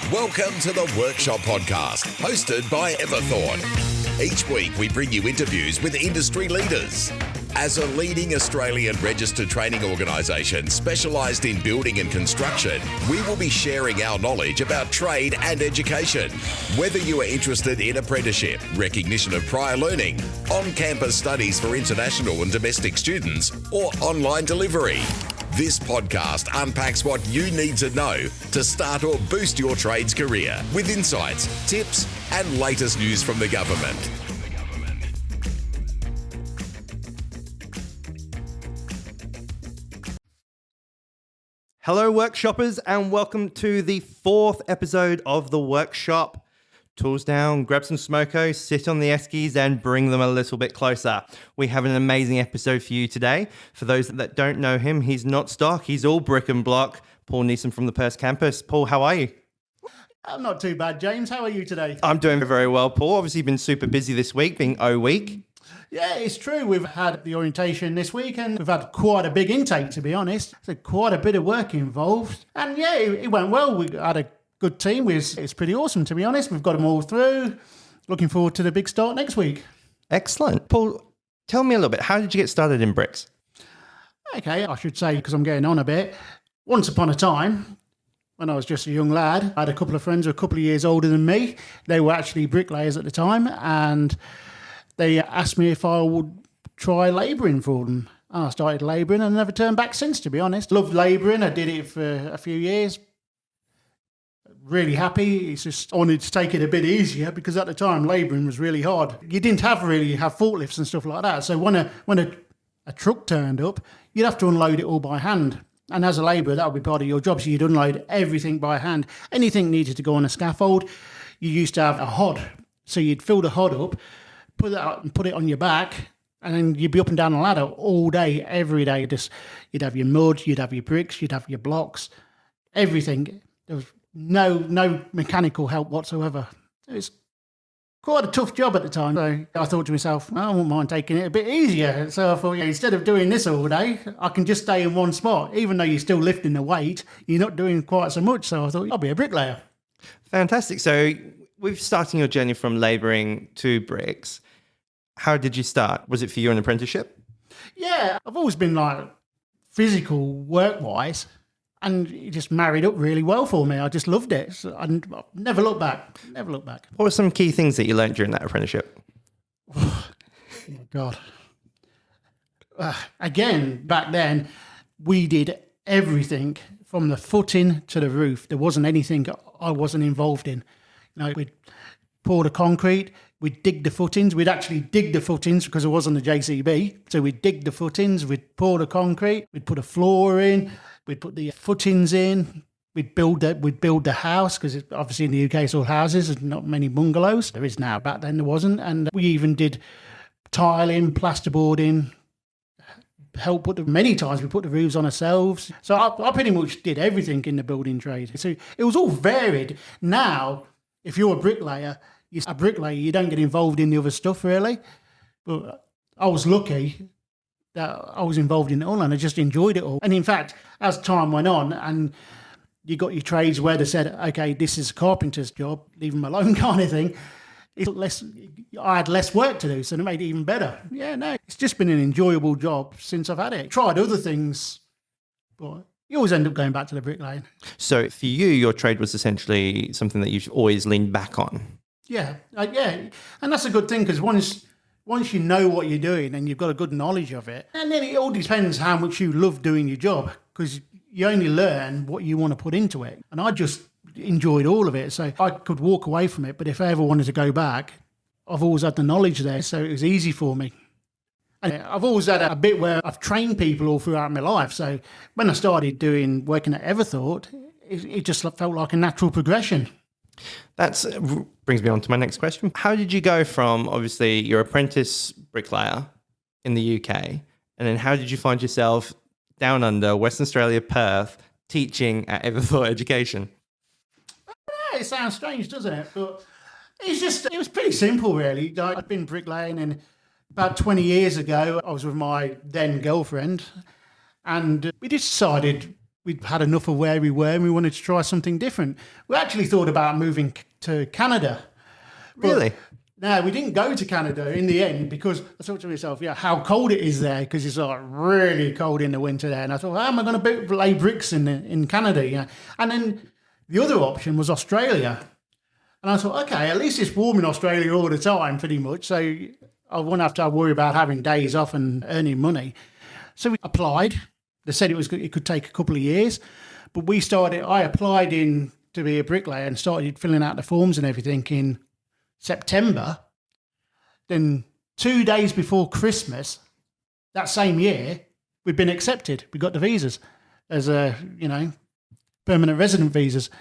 Welcome to the Workshop Podcast, hosted by Everthought. Each week we bring you interviews with industry leaders. As a leading Australian registered training organisation specialised in building and construction, we will be sharing our knowledge about trade and education. Whether you are interested in apprenticeship, recognition of prior learning, on-campus studies for international and domestic students, or online delivery, this podcast unpacks what you need to know to start or boost your trades career with insights, tips, and latest news from the government. Hello, workshoppers, and welcome to the fourth episode of The Workshop. Tools down, grab some smoko, sit on the eskies, and bring them a little bit closer. We have an amazing episode for you today. For those that don't know him, he's not stock, he's all brick and block. Paul Neeson from the Perth campus. Paul, how are you? I'm not too bad, James. How are you today? I'm doing very well, Paul. Obviously, you've been super busy this week, being O week. Yeah, it's true. We've had the orientation this week and we've had quite a big intake, to be honest. So quite a bit of work involved. And yeah, it went well. We had a good team. It's pretty awesome, to be honest. We've got them all through. Looking forward to the big start next week. Excellent. Paul, tell me a little bit. How did you get started in bricks? Okay, I should say, because I'm getting on a bit. Once upon a time, when I was just a young lad, I had a couple of friends who were a couple of years older than me. They were actually bricklayers at the time, and they asked me if I would try labouring for them. I started labouring and never turned back since, to be honest. Loved labouring. I did it for a few years. Really happy. It's just I wanted to take it a bit easier because at the time labouring was really hard. You didn't really have forklifts and stuff like that. So when a truck turned up, you'd have to unload it all by hand. And as a labourer, that would be part of your job. So you'd unload everything by hand. Anything needed to go on a scaffold, you used to have a hod. So you'd fill the hod up, put it out and put it on your back, and then you'd be up and down the ladder all day, every day. You'd have your mud, you'd have your bricks, you'd have your blocks, everything. There was no mechanical help whatsoever. It was quite a tough job at the time. So I thought to myself, I wouldn't mind taking it a bit easier. So I thought, instead of doing this all day, I can just stay in one spot. Even though you're still lifting the weight, you're not doing quite so much. So I thought, I'll be a bricklayer. Fantastic. So we're starting your journey from labouring to bricks. How did you start? Was it for you an apprenticeship? Yeah, I've always been like physical work-wise, and it just married up really well for me. I just loved it. So I never looked back. Never looked back. What were some key things that you learned during that apprenticeship? Oh, God. Again, back then, we did everything from the footing to the roof. There wasn't anything I wasn't involved in. You know, we'd pour the concrete, we'd dig the footings. We'd actually dig the footings because it wasn't a JCB. So we'd dig the footings, we'd pour the concrete, we'd put a floor in, we'd put the footings in, we'd build the house, because obviously in the UK it's all houses and not many bungalows. There is now, back then there wasn't. And we even did tiling, plasterboarding, many times we put the roofs on ourselves. So I pretty much did everything in the building trade. So it was all varied. Now, if you're a bricklayer, you don't get involved in the other stuff really. But I was lucky that I was involved in it all and I just enjoyed it all. And in fact, as time went on and you got your trades where they said, okay, this is a carpenter's job, leave them alone kind of thing, I had less work to do, so it made it even better. Yeah, no, it's just been an enjoyable job since I've had it. Tried other things, but you always end up going back to the bricklaying. So for you, your trade was essentially something that you've always leaned back on. Yeah, and that's a good thing, because once you know what you're doing and you've got a good knowledge of it, and then it all depends how much you love doing your job, because you only learn what you want to put into it. And I just enjoyed all of it, so I could walk away from it. But if I ever wanted to go back, I've always had the knowledge there, so it was easy for me. And I've always had a bit where I've trained people all throughout my life. So when I started working at Everthought, it just felt like a natural progression. That brings me on to my next question. How did you go from, obviously, your apprentice bricklayer in the UK, and then how did you find yourself down under Western Australia, Perth, teaching at Everthought Education? It sounds strange, doesn't it? But it was pretty simple, really. I'd been bricklaying, and about 20 years ago, I was with my then girlfriend, and we just decided we'd had enough of where we were and we wanted to try something different. We actually thought about moving to Canada. Really? No, we didn't go to Canada in the end because I thought to myself, how cold it is there, because it's like really cold in the winter there. And I thought, how am I going to lay bricks in Canada? And then the other option was Australia. And I thought, okay, at least it's warm in Australia all the time, pretty much. So I won't have to worry about having days off and earning money. So we applied. They said it could take a couple of years. But I applied in to be a bricklayer and started filling out the forms and everything in September. Then 2 days before Christmas that same year, we'd been accepted. We got the visas as permanent resident visas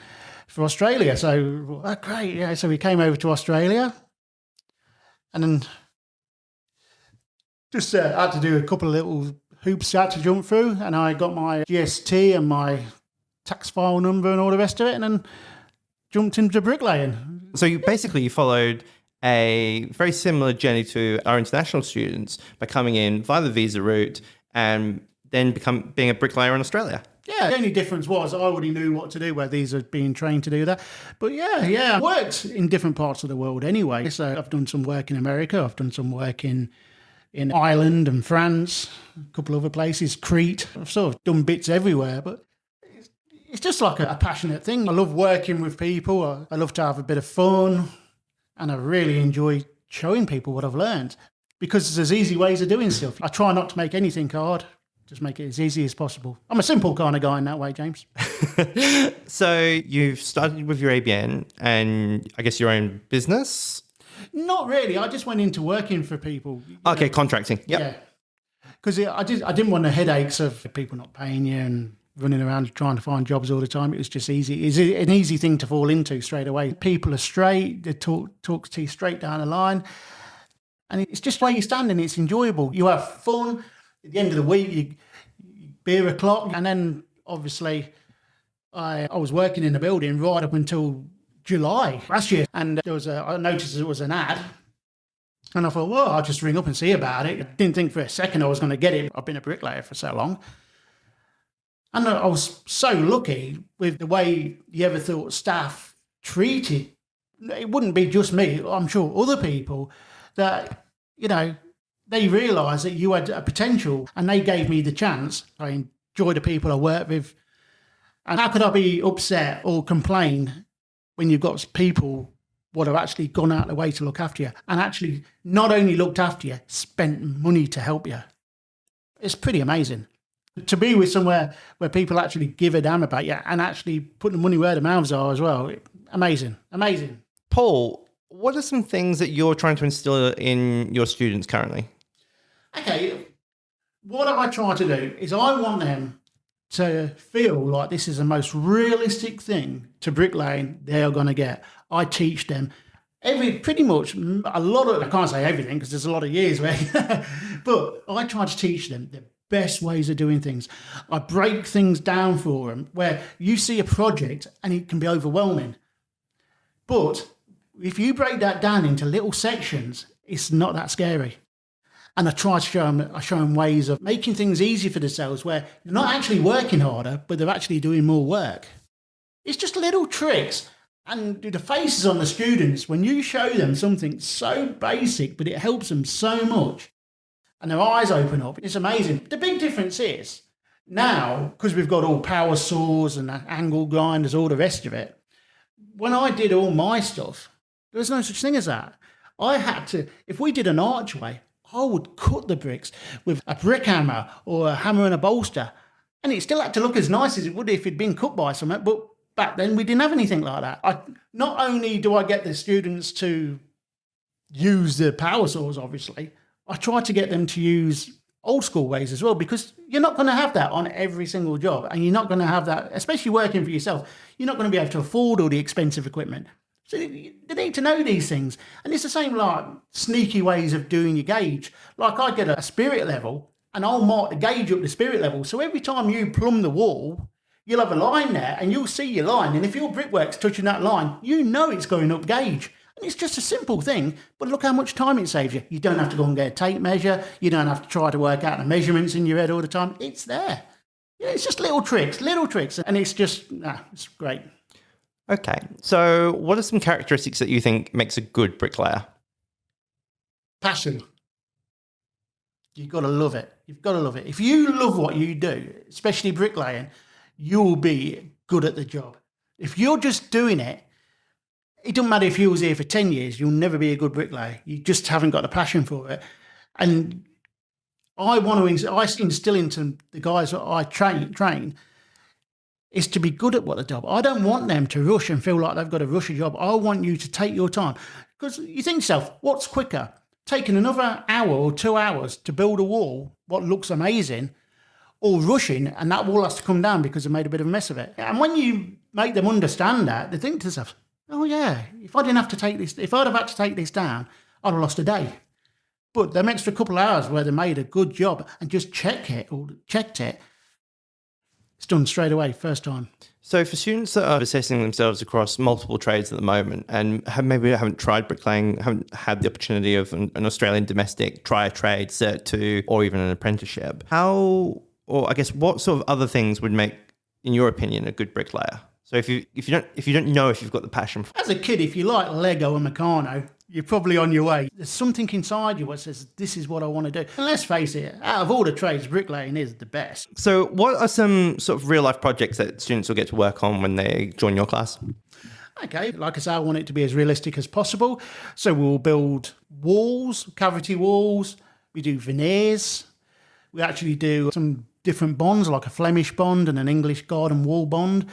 for Australia. So great, yeah. So we came over to Australia, and then just had to do a couple of little hoops I had to jump through, and I got my GST and my tax file number and all the rest of it, and then jumped into bricklaying. So you followed a very similar journey to our international students by coming in via the visa route and then being a bricklayer in Australia. Yeah, the only difference was I already knew what to do where these are being trained to do that. But yeah, I worked in different parts of the world anyway. So I've done some work in America, I've done some work in Ireland and France, a couple other places, Crete. I've sort of done bits everywhere, but it's just like a passionate thing. I love working with people. I love to have a bit of fun, and I really enjoy showing people what I've learned because there's easy ways of doing stuff. I try not to make anything hard, just make it as easy as possible. I'm a simple kind of guy in that way, James. So you've started with your ABN and I guess your own business? Not really. I just went into working for people. Okay, contracting. Yep. Yeah. Because I didn't want the headaches of people not paying you and running around trying to find jobs all the time. It was just easy. It's an easy thing to fall into straight away. People are straight. They talk to you straight down the line. And it's just where you're standing. It's enjoyable. You have fun. At the end of the week, you beer o'clock. And then, obviously, I was working in the building right up until July last year. And I noticed there was an ad. And I thought, well, I'll just ring up and see about it. I didn't think for a second I was going to get it. I've been a bricklayer for so long. And I was so lucky with the way the Everthought staff treated. It wouldn't be just me, I'm sure other people that, they realised that you had a potential and they gave me the chance. I enjoy the people I work with. And how could I be upset or complain when you've got people what have actually gone out of the way to look after you and actually not only looked after you, spent money to help you? It's pretty amazing. To be with somewhere where people actually give a damn about you and actually put the money where their mouths are as well. Amazing. Amazing. Paul, what are some things that you're trying to instill in your students currently? Okay, what I try to do is I want them to feel like this is the most realistic thing to bricklaying they're going to get. I teach them pretty much a lot of, I can't say everything because there's a lot of years where, but I try to teach them the best ways of doing things. I break things down for them where you see a project and it can be overwhelming. But if you break that down into little sections, it's not that scary. And I try to show them ways of making things easy for themselves where they're not actually working harder, but they're actually doing more work. It's just little tricks. And the faces on the students, when you show them something so basic, but it helps them so much, and their eyes open up, it's amazing. The big difference is now, because we've got all power saws and angle grinders, all the rest of it, when I did all my stuff, there was no such thing as that. I had to, if we did an archway, I would cut the bricks with a brick hammer or a hammer and a bolster, and it still had to look as nice as it would if it'd been cut by someone, but back then we didn't have anything like that. Not only do I get the students to use the power saws, obviously, I try to get them to use old school ways as well, because you're not going to have that on every single job, and you're not going to have that, especially working for yourself, you're not going to be able to afford all the expensive equipment. So you need to know these things. And it's the same like sneaky ways of doing your gauge. Like I get a spirit level and I'll mark the gauge up the spirit level. So every time you plumb the wall, you'll have a line there and you'll see your line. And if your brickwork's touching that line, you know it's going up gauge. And it's just a simple thing, but look how much time it saves you. You don't have to go and get a tape measure. You don't have to try to work out the measurements in your head all the time. It's there. Yeah, it's just little tricks, and it's just, it's great. Okay, so what are some characteristics that you think makes a good bricklayer? Passion. You've got to love it. You've got to love it. If you love what you do, especially bricklaying, you'll be good at the job. If you're just doing it, it doesn't matter if you was here for 10 years, you'll never be a good bricklayer. You just haven't got the passion for it. And I instill into the guys that I train is to be good at what the job. I don't want them to rush and feel like they've got to rush a job. I want you to take your time. Because you think to yourself, what's quicker? Taking another hour or 2 hours to build a wall, what looks amazing, or rushing, and that wall has to come down because they made a bit of a mess of it. And when you make them understand that, they think to themselves, oh yeah, if I'd have had to take this down, I'd have lost a day. But them extra couple of hours where they made a good job and just checked it, it's done straight away, first time. So for students that are assessing themselves across multiple trades at the moment and maybe haven't tried bricklaying, haven't had the opportunity of an Australian domestic, try a trade, cert 2, or even an apprenticeship, what sort of other things would make, in your opinion, a good bricklayer? So if you don't know if you've got the passion for... As a kid, if you like Lego and Meccano, you're probably on your way. There's something inside you that says, this is what I want to do. And let's face it, out of all the trades, bricklaying is the best. So what are some sort of real life projects that students will get to work on when they join your class? Okay, like I say, I want it to be as realistic as possible. So we'll build walls, cavity walls. We do veneers. We actually do some different bonds, like a Flemish bond and an English garden wall bond.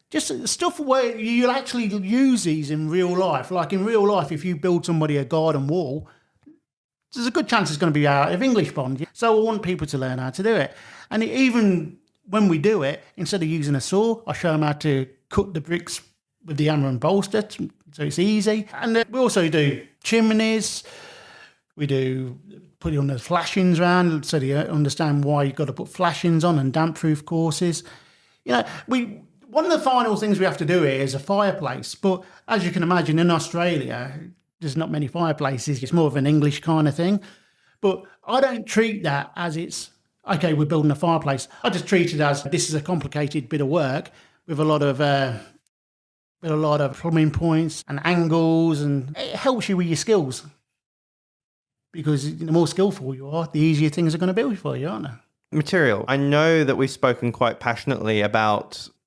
Just stuff where you'll actually use these in real life. Like in real life, if you build somebody a garden wall, there's a good chance it's going to be out of English bond. So I want people to learn how to do it. And even when we do it, instead of using a saw, I show them how to cut the bricks with the hammer and bolster, so it's easy. And we also do chimneys. We do put on the flashings around so you understand why you've got to put flashings on and damp-proof courses. One of the final things we have to do here is a fireplace. But as you can imagine, in Australia, there's not many fireplaces. It's more of an English kind of thing. But I don't treat that as it's, okay, we're building a fireplace. I just treat it as this is a complicated bit of work with a lot of plumbing points and angles, and it helps you with your skills. Because the more skillful you are, the easier things are going to be for you, aren't they? Material. I know that we've spoken quite passionately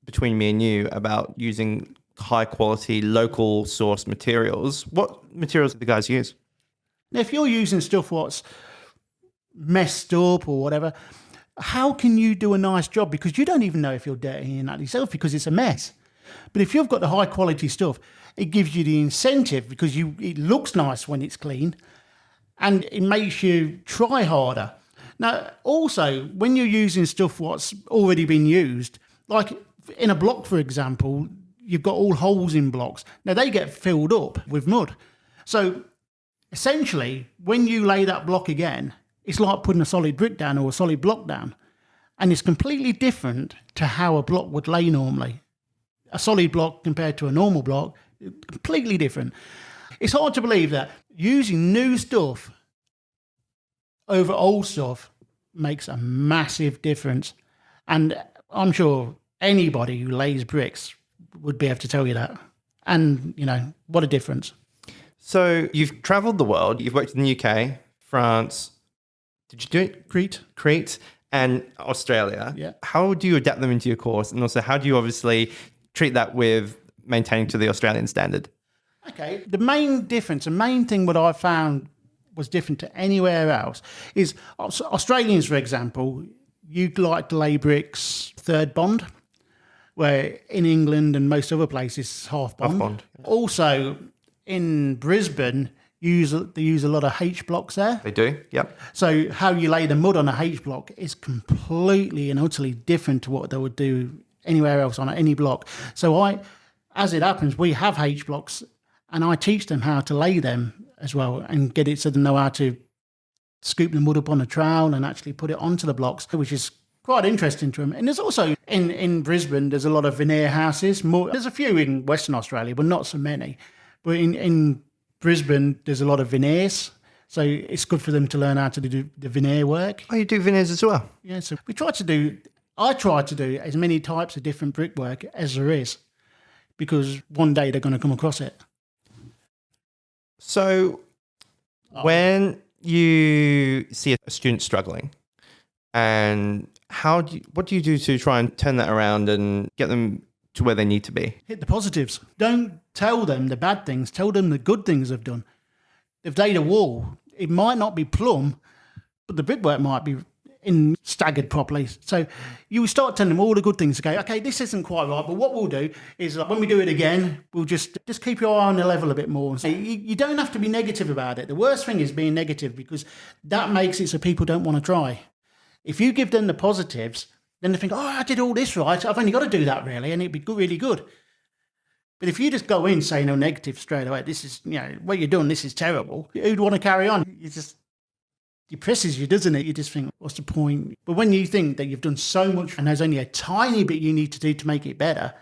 between me and you, about using high quality, local source materials. What materials do the guys use? Now, if you're using stuff what's messed up or whatever, how can you do a nice job? Because you don't even know if you're dirtying that yourself because it's a mess. But if you've got the high quality stuff, it gives you the incentive because it looks nice when it's clean and it makes you try harder. Now, also, when you're using stuff what's already been used, like in a block, for example, you've got all holes in blocks. Now, they get filled up with mud. So, essentially, when you lay that block again, it's like putting a solid brick down or a solid block down. And it's completely different to how a block would lay normally. A solid block compared to a normal block, completely different. It's hard to believe that using new stuff over old stuff makes a massive difference. And I'm sure anybody who lays bricks would be able to tell you that. And, what a difference. So you've travelled the world. You've worked in the UK, France. Did you do it? Crete and Australia. Yeah. How do you adapt them into your course? And also, how do you obviously treat that with maintaining to the Australian standard? Okay. The main difference, the main thing what I found was different to anywhere else is Australians, for example, you'd like to lay bricks third bond, where in England and most other places, half bond. Half bond. Also, in Brisbane, they use a lot of H blocks there. They do, yep. So how you lay the mud on a H block is completely and utterly different to what they would do anywhere else on any block. So as it happens, we have H blocks, and I teach them how to lay them as well and get it so they know how to scoop the mud up on a trowel and actually put it onto the blocks, which is quite interesting to them. And there's also, in Brisbane, there's a lot of veneer houses. There's a few in Western Australia, but not so many. But in Brisbane, there's a lot of veneers. So it's good for them to learn how to do the veneer work. Oh, you do veneers as well? Yeah, so we try to do I try to do as many types of different brickwork as there is, because one day they're going to come across it. So when you see a student struggling, and what do you do to try and turn that around and get them to where they need to be? Hit the positives. Don't tell them the bad things. Tell them the good things they've done. They've laid a wall. It might not be plumb, but the brickwork might be staggered properly. So you start telling them all the good things. Okay, this isn't quite right, but what we'll do is when we do it again, we'll just keep your eye on the level a bit more. So you don't have to be negative about it. The worst thing is being negative, because that makes it so people don't want to try. If you give them the positives, then they think, I did all this right. I've only got to do that really, and it'd be really good. But if you just go in saying no negative straight away, this is, what you're doing, this is terrible, who'd want to carry on? It depresses you, doesn't it? You just think, what's the point? But when you think that you've done so much and there's only a tiny bit you need to do to make it better,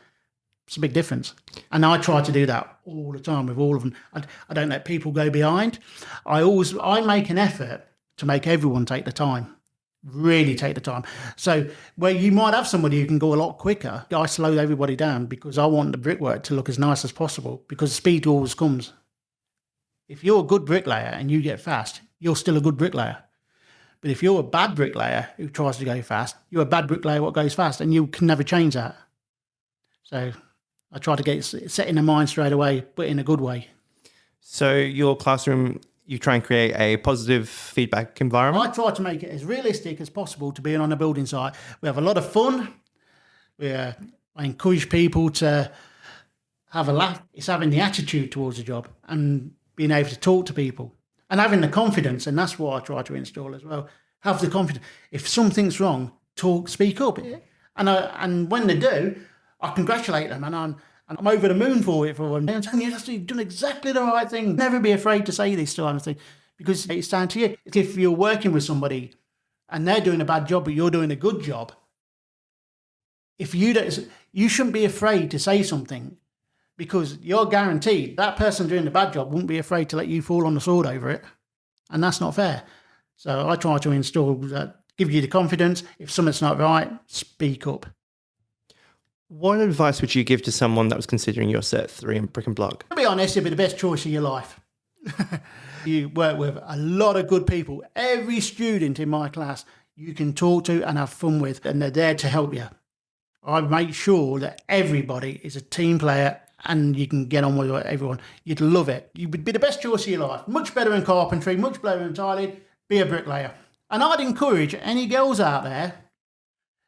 it's a big difference. And I try to do that all the time with all of them. I don't let people go behind. I make an effort to make everyone take the time. Really take the time. So where you might have somebody who can go a lot quicker, I slow everybody down, because I want the brickwork to look as nice as possible, because speed always comes. If you're a good bricklayer and you get fast, you're still a good bricklayer. But if you're a bad bricklayer who tries to go fast, you're a bad bricklayer what goes fast, and you can never change that. So I try to get set in the mind straight away, but in a good way. So your classroom, you try and create a positive feedback environment? I try to make it as realistic as possible to being on a building site. We have a lot of fun. I encourage people to have a laugh. It's having the attitude towards the job and being able to talk to people and having the confidence. And that's what I try to install as well. Have the confidence. If something's wrong, speak up. And when they do, I congratulate them, and I'm over the moon for them. I'm telling you, you've done exactly the right thing. Never be afraid to say this kind of thing, because it's down to you. If you're working with somebody and they're doing a bad job, but you're doing a good job, you shouldn't be afraid to say something, because you're guaranteed that person doing the bad job wouldn't be afraid to let you fall on the sword over it. And that's not fair. So I try to install that, give you the confidence. If something's not right, speak up. What advice would you give to someone that was considering your Cert 3 in Brick and Block? To be honest, it'd be the best choice of your life. You work with a lot of good people. Every student in my class you can talk to and have fun with, and they're there to help you. I make sure that everybody is a team player and you can get on with everyone. You'd love it. You would be the best choice of your life. Much better in carpentry, much better in tiling. Be a bricklayer. And I'd encourage any girls out there,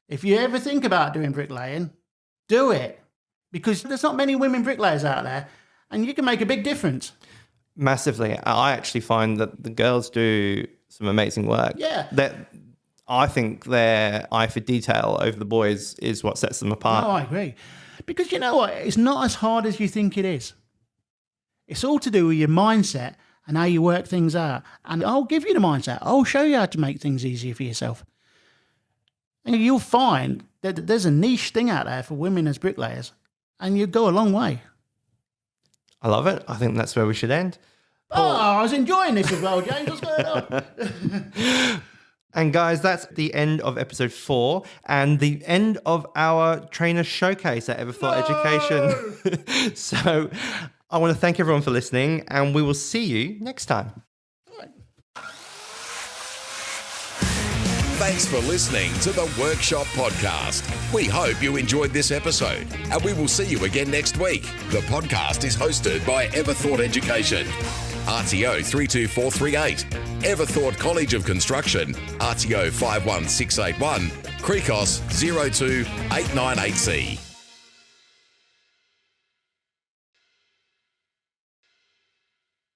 if you ever think about doing bricklaying, do it. Because there's not many women bricklayers out there, and you can make a big difference. Massively. I actually find that the girls do some amazing work. Yeah. I think their eye for detail over the boys is what sets them apart. No, I agree. Because you know what? It's not as hard as you think it is. It's all to do with your mindset and how you work things out. And I'll give you the mindset. I'll show you how to make things easier for yourself. And you'll find that there's a niche thing out there for women as bricklayers, and you go a long way. I love it. I think that's where we should end. Paul. Oh, I was enjoying this as well, James. What's going on? And guys, that's the end of episode 4 and the end of our trainer showcase at Everthought Education. So I want to thank everyone for listening, and we will see you next time. Thanks for listening to the Workshop Podcast. We hope you enjoyed this episode, and we will see you again next week. The podcast is hosted by Everthought Education, RTO 32438, Everthought College of Construction, RTO 51681, Cricos 02898C.